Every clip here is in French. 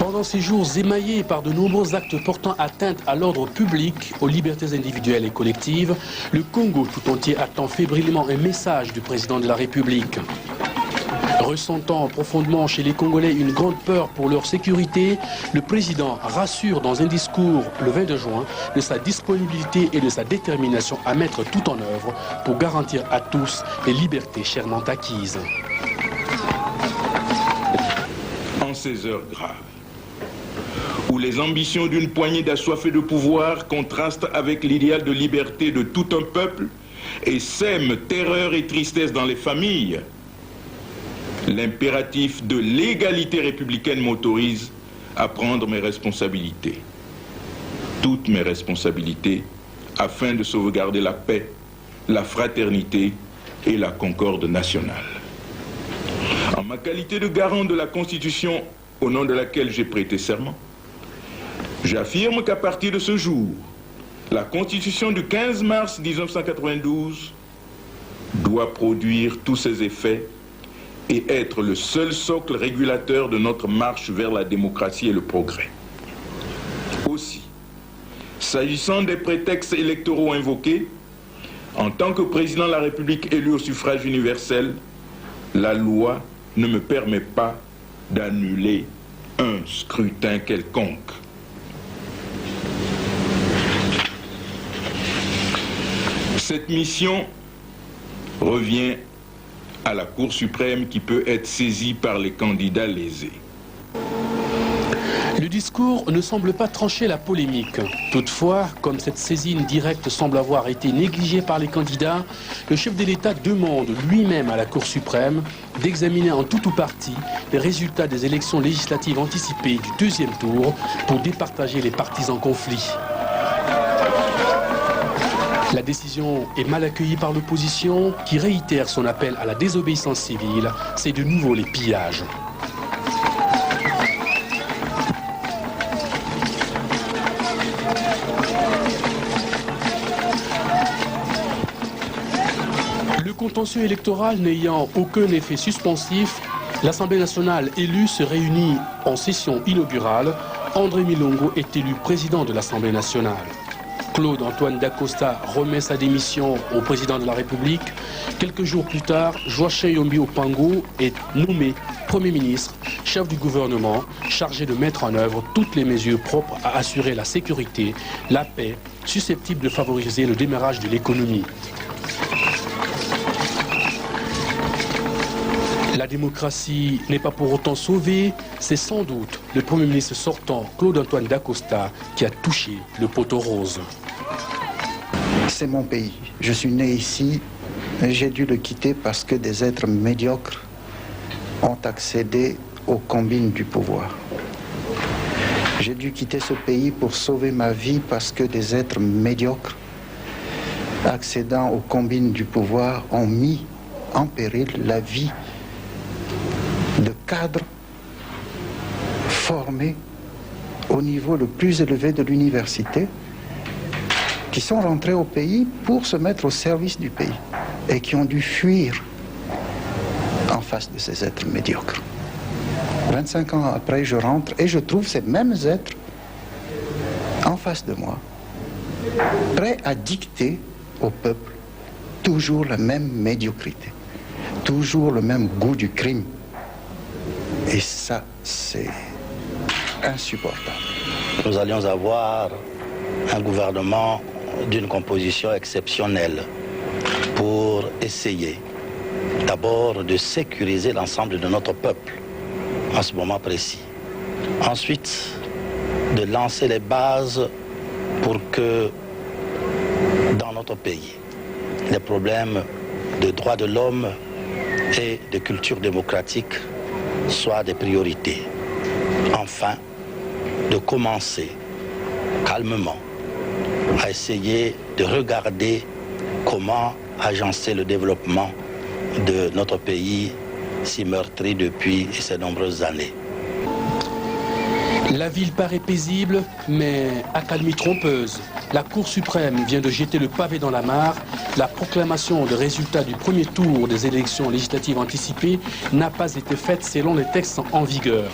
Pendant ces jours émaillés par de nombreux actes portant atteinte à l'ordre public, aux libertés individuelles et collectives, le Congo tout entier attend fébrilement un message du président de la République. Ressentant profondément chez les Congolais une grande peur pour leur sécurité, le président rassure dans un discours le 22 juin de sa disponibilité et de sa détermination à mettre tout en œuvre pour garantir à tous les libertés chèrement acquises. En ces heures graves, où les ambitions d'une poignée d'assoiffés de pouvoir contrastent avec l'idéal de liberté de tout un peuple et sèment terreur et tristesse dans les familles, l'impératif de l'égalité républicaine m'autorise à prendre mes responsabilités, toutes mes responsabilités, afin de sauvegarder la paix, la fraternité et la concorde nationale. En ma qualité de garant de la Constitution au nom de laquelle j'ai prêté serment, j'affirme qu'à partir de ce jour, la Constitution du 15 mars 1992 doit produire tous ses effets et être le seul socle régulateur de notre marche vers la démocratie et le progrès. Aussi, s'agissant des prétextes électoraux invoqués, en tant que président de la République élu au suffrage universel, la loi ne me permet pas d'annuler un scrutin quelconque. Cette mission revient à la Cour suprême qui peut être saisie par les candidats lésés. Le discours ne semble pas trancher la polémique. Toutefois, comme cette saisine directe semble avoir été négligée par les candidats, le chef de l'État demande lui-même à la Cour suprême d'examiner en tout ou partie les résultats des élections législatives anticipées du deuxième tour pour départager les partis en conflit. La décision est mal accueillie par l'opposition qui réitère son appel à la désobéissance civile. C'est de nouveau les pillages. Le contentieux électoral n'ayant aucun effet suspensif, l'Assemblée nationale élue se réunit en session inaugurale. André Milongo est élu président de l'Assemblée nationale. Claude-Antoine Dacosta remet sa démission au président de la République. Quelques jours plus tard, Joachim Yombi Opango est nommé Premier ministre, chef du gouvernement, chargé de mettre en œuvre toutes les mesures propres à assurer la sécurité, la paix, susceptibles de favoriser le démarrage de l'économie. La démocratie n'est pas pour autant sauvée, c'est sans doute le Premier ministre sortant, Claude-Antoine Dacosta, qui a touché le poteau rose. C'est mon pays. Je suis né ici et j'ai dû le quitter parce que des êtres médiocres ont accédé aux combines du pouvoir. J'ai dû quitter ce pays pour sauver ma vie parce que des êtres médiocres accédant aux combines du pouvoir ont mis en péril la vie de cadres formés au niveau le plus élevé de l'université qui sont rentrés au pays pour se mettre au service du pays et qui ont dû fuir en face de ces êtres médiocres. 25 ans après, je rentre et je trouve ces mêmes êtres en face de moi, prêts à dicter au peuple toujours la même médiocrité, toujours le même goût du crime. Et ça, c'est insupportable. Nous allions avoir un gouvernement d'une composition exceptionnelle pour essayer d'abord de sécuriser l'ensemble de notre peuple en ce moment précis. Ensuite, de lancer les bases pour que dans notre pays, les problèmes de droits de l'homme et de culture démocratique soient des priorités. Enfin, de commencer calmement à essayer de regarder comment agencer le développement de notre pays si meurtri depuis ces nombreuses années. La ville paraît paisible, mais accalmie trompeuse. La Cour suprême vient de jeter le pavé dans la mare. La proclamation de résultats du premier tour des élections législatives anticipées n'a pas été faite selon les textes en vigueur.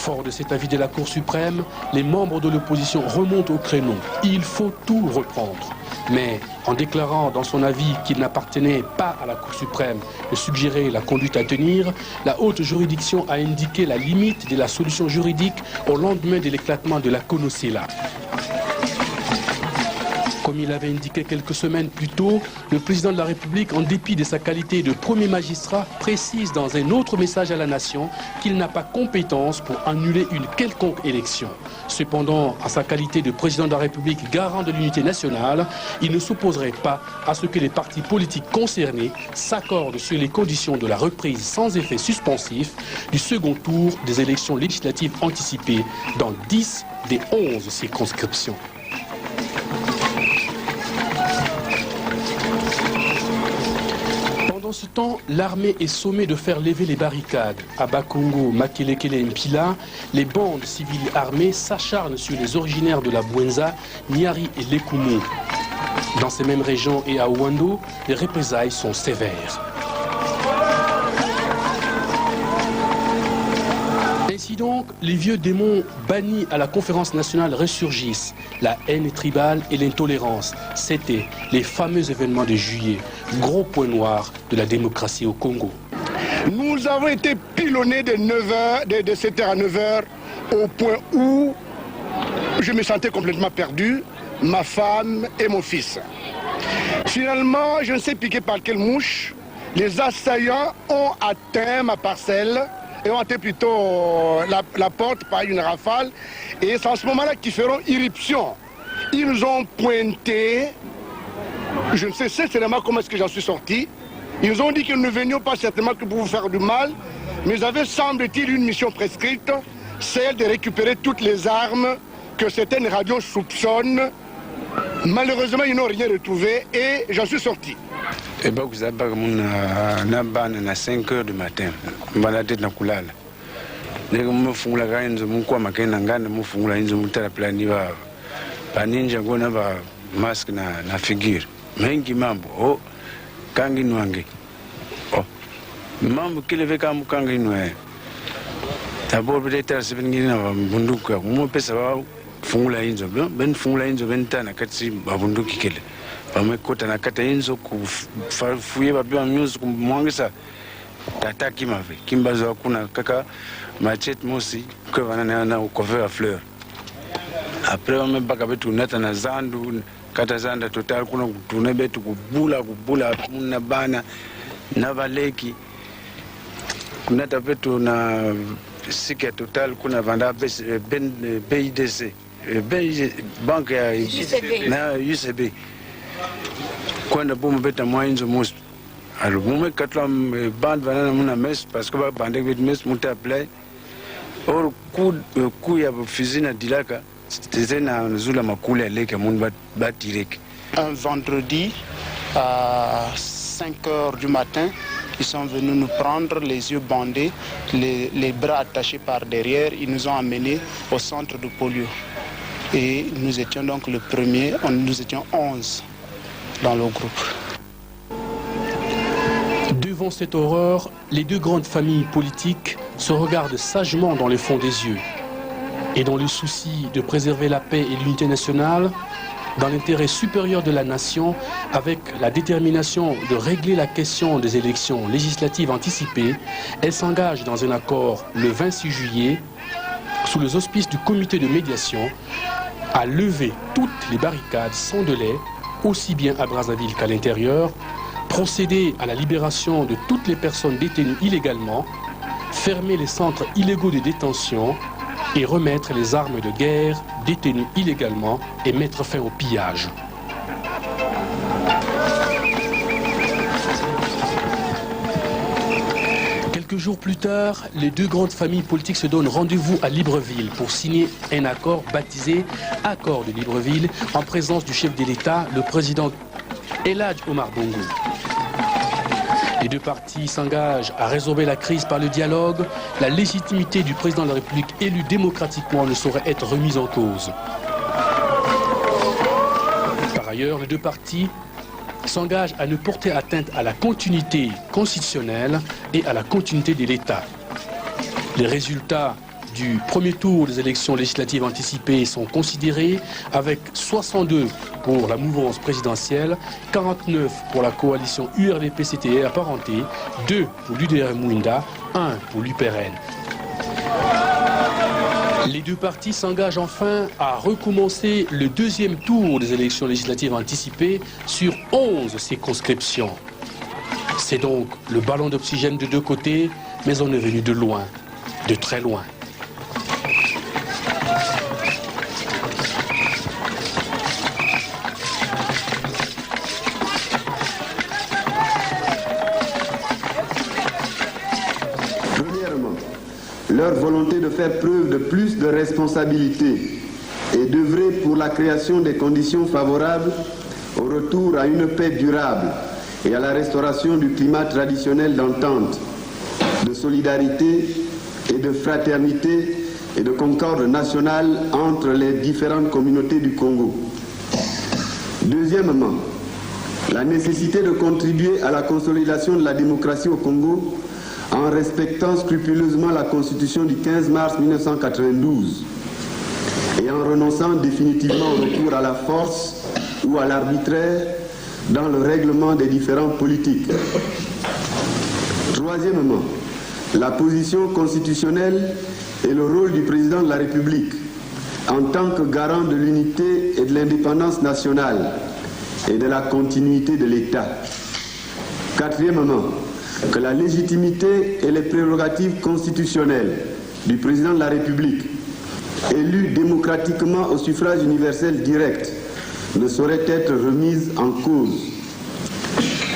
Fort de cet avis de la Cour suprême, les membres de l'opposition remontent au créneau. Il faut tout reprendre. Mais en déclarant dans son avis qu'il n'appartenait pas à la Cour suprême de suggérer la conduite à tenir, la haute juridiction a indiqué la limite de la solution juridique au lendemain de l'éclatement de la CONOCELA. Comme il avait indiqué quelques semaines plus tôt, le président de la République, en dépit de sa qualité de premier magistrat, précise dans un autre message à la nation qu'il n'a pas compétence pour annuler une quelconque élection. Cependant, à sa qualité de président de la République garant de l'unité nationale, il ne s'opposerait pas à ce que les partis politiques concernés s'accordent sur les conditions de la reprise sans effet suspensif du second tour des élections législatives anticipées dans 10 des 11 circonscriptions. Pendant ce temps, l'armée est sommée de faire lever les barricades. À Bakongo, Makelekele et Mpila, les bandes civiles armées s'acharnent sur les originaires de la Bwenza, Nyari et Lekumu. Dans ces mêmes régions et à Ouando, les représailles sont sévères. Ainsi donc, les vieux démons bannis à la conférence nationale ressurgissent. La haine tribale et l'intolérance, c'était les fameux événements de juillet, gros point noir de la démocratie au Congo. Nous avons été pilonnés de 7h à 9h au point où je me sentais complètement perdu, ma femme et mon fils. Finalement, je ne sais piqué par quelle mouche, les assaillants ont atteint ma parcelle et ont atteint plutôt la porte par une rafale. Et c'est en ce moment-là qu'ils feront irruption. Ils nous ont pointé, je ne sais certainement comment est-ce que j'en suis sorti. Ils nous ont dit que nous ne venions pas certainement que pour vous faire du mal, mais ils avaient, semble-t-il, une mission prescrite, celle de récupérer toutes les armes que certaines radios soupçonnent. Malheureusement, ils n'ont rien retrouvé et j'en suis sorti. Et bien, vous avez à 5 h du matin. Je suis en kulala. Je suis masque na figure. Mengi mambo. Oh, kangi nwange. Oh, mambo kile veka mukangi nwe. D'abord peut-être c'est venu na bunduka. Mo pesa ba fungula inzo. Ben fungula inzo ben tana kati ba bunduki kile. Bamekota na kata inzo kufuye babia music kumwangisa tata kimave kimbazo kuna kaka machete mosi kwa vanana na couvert à fleurs. Après on me baka betu neta na zandu kata zanda total kuna kutune betu kubula kuna bana na valeki kuna tapetu na sika total kuna vanda BIDC banque ya na UCB kwenda bomu beta mwainzo mosi alors mume katla bande vanana muna mes parce que ba bande bit mes muta play or coup ya fusina dilaka c'était na nzula makule leke mun ba direct. Un vendredi à 5 h du matin, ils sont venus nous prendre les yeux bandés, les bras attachés par derrière. Ils nous ont amenés au centre de polio. Et nous étions donc le premier, nous étions 11 dans le groupe. Devant cette horreur, les deux grandes familles politiques se regardent sagement dans les fonds des yeux. Et dans le souci de préserver la paix et l'unité nationale, dans l'intérêt supérieur de la nation, avec la détermination de régler la question des élections législatives anticipées, elles s'engagent dans un accord le 26 juillet, sous les auspices du comité de médiation, à lever toutes les barricades sans délai, aussi bien à Brazzaville qu'à l'intérieur, procéder à la libération de toutes les personnes détenues illégalement, fermer les centres illégaux de détention et remettre les armes de guerre détenues illégalement et mettre fin au pillage. Quelques jours plus tard, les deux grandes familles politiques se donnent rendez-vous à Libreville pour signer un accord baptisé Accord de Libreville en présence du chef de l'État, le président El Hadj Omar Bongo. Les deux parties s'engagent à résorber la crise par le dialogue. La légitimité du président de la République élu démocratiquement ne saurait être remise en cause. Par ailleurs, les deux parties s'engagent à ne porter atteinte à la continuité constitutionnelle et à la continuité de l'État. Les résultats du premier tour des élections législatives anticipées sont considérés, avec 62 pour la mouvance présidentielle, 49 pour la coalition URDP-CTE apparentée, 2 pour l'UDR Mouinda, 1 pour l'UPRN. Les deux partis s'engagent enfin à recommencer le deuxième tour des élections législatives anticipées sur 11 circonscriptions. C'est donc le ballon d'oxygène de deux côtés, mais on est venu de loin, de très loin. Premièrement, leur volonté de faire preuve de plus de responsabilité et d'œuvrer pour la création des conditions favorables au retour à une paix durable et à la restauration du climat traditionnel d'entente, de solidarité et de fraternité et de concorde nationale entre les différentes communautés du Congo. Deuxièmement, la nécessité de contribuer à la consolidation de la démocratie au Congo en respectant scrupuleusement la Constitution du 15 mars 1992 et en renonçant définitivement au recours à la force ou à l'arbitraire dans le règlement des différentes politiques. Troisièmement, la position constitutionnelle et le rôle du président de la République en tant que garant de l'unité et de l'indépendance nationale et de la continuité de l'État. Quatrièmement, que la légitimité et les prérogatives constitutionnelles du président de la République, élu démocratiquement au suffrage universel direct, ne sauraient être remises en cause.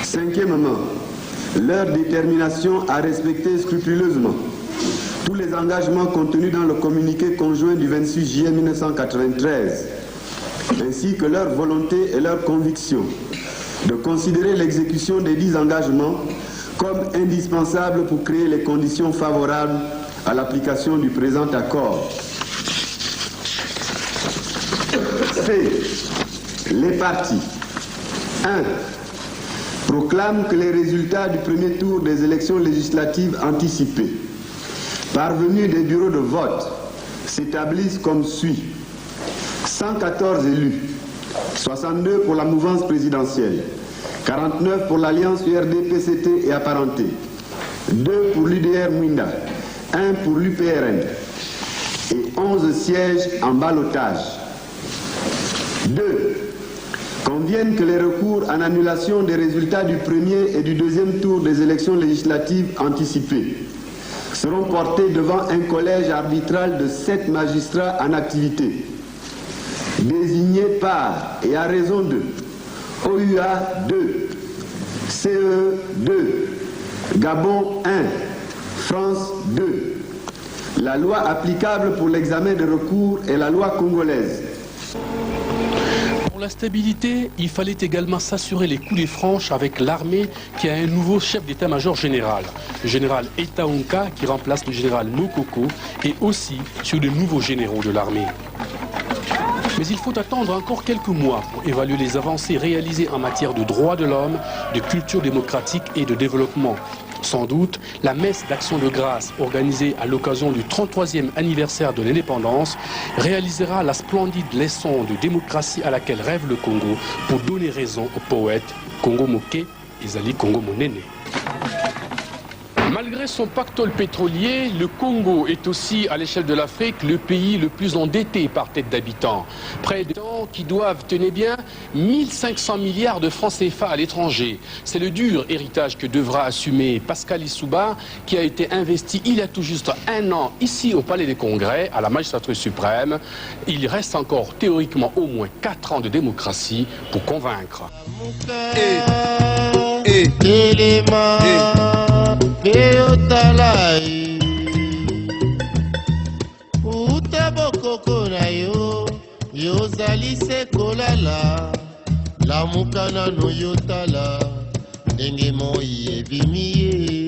Cinquièmement, leur détermination à respecter scrupuleusement tous les engagements contenus dans le communiqué conjoint du 26 juillet 1993, ainsi que leur volonté et leur conviction de considérer l'exécution des 10 engagements comme indispensable pour créer les conditions favorables à l'application du présent accord. Les partis 1. proclament que les résultats du premier tour des élections législatives anticipées parvenus des bureaux de vote s'établissent comme suit. 114 élus, 62 pour la mouvance présidentielle, 49 pour l'alliance URDP-CT et apparentés, 2 pour l'UDR Mouinda, 1 pour l'UPRN et 11 sièges en ballottage. 2. Conviennent que les recours en annulation des résultats du premier et du deuxième tour des élections législatives anticipées seront portés devant un collège arbitral de 7 magistrats en activité, désignés par et à raison de OUA 2, CE 2, Gabon 1, France 2. La loi applicable pour l'examen de recours est la loi congolaise. Pour la stabilité, il fallait également s'assurer les coulées franches avec l'armée qui a un nouveau chef d'état-major général, le général Etaonka qui remplace le général Mokoko, et aussi sur de nouveaux généraux de l'armée. Mais il faut attendre encore quelques mois pour évaluer les avancées réalisées en matière de droits de l'homme, de culture démocratique et de développement. Sans doute, la messe d'action de grâce organisée à l'occasion du 33e anniversaire de l'indépendance réalisera la splendide leçon de démocratie à laquelle rêve le Congo pour donner raison aux poètes Congo Moké et Zali Congo Monene. Malgré son pactole pétrolier, le Congo est aussi, à l'échelle de l'Afrique, le pays le plus endetté par tête d'habitants. Près de gens qui doivent, tenez bien, 1500 milliards de francs CFA à l'étranger. C'est le dur héritage que devra assumer Pascal Lissouba, qui a été investi il y a tout juste un an ici au Palais des Congrès, à la magistrature suprême. Il reste encore théoriquement au moins 4 ans de démocratie pour convaincre. Beotalai utabokoko na yo yozali sekolala lamukana no yotala ndenge moi ebimi ye